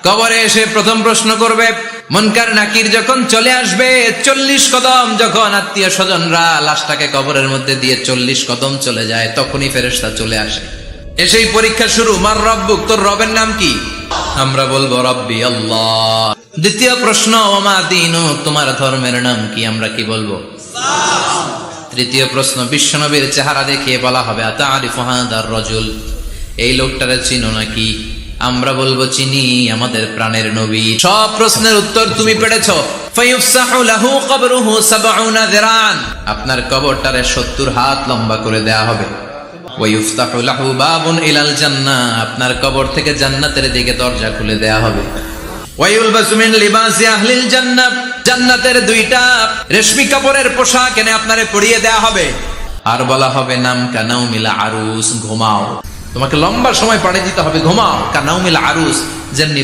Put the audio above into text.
কবরে এসে প্রথম প্রশ্ন করবে, মুনকার নাকির যখন চলে আসবে, 40 কদম যখন আত্মীয় স্বজনরা লাশটাকে কবরের মধ্যে দিয়ে 40 কদম চলে যায়, তখনই ফেরেশতা চলে আসে। এসেই পরীক্ষা শুরু। মার রব্বুক, তোর রবের নাম কি? আমরা বলবো রব্বি আল্লাহ। দ্বিতীয় প্রশ্ন, ওমা দীনুক, তোমার ধর্মের নাম কি? আমরা কি বলবো? তৃতীয় প্রশ্ন, বিশ্বনবীর চেহারা দেখিয়ে বলা হবে, আতারিফু হাদার রাজুল, এই লোকটারে চিনো নাকি? আমরা বলবো চিনি, আমাদের প্রাণের নবী। সব প্রশ্নের উত্তর তুমি পেরেছো। ফায়ুফসাহু লাহু কবরুহু 70 যিরান, আপনার কবরটারে 70 হাত লম্বা করে দেয়া হবে। ওয়ায়ুফতাহু লাহু বাবুন ইলাল জান্নাহ, আপনার কবর থেকে জান্নাতের দিকে দরজা খুলে দেয়া হবে। ওয়ায়ুলবাসু মিন লিবাসি আহলিল জান্নাহ, জান্নাতের 2টা রেশমি কাপড়ের পোশাক এনে আপনারে পরিয়ে দেয়া হবে। আর বলা হবে, নাম কানাউমিল আরুস, ঘুমাও। তোমাকে লম্বা সময় পাড়ে দিতে হবে, ঘুমাও। কানাউমিল আরুস, যেমনি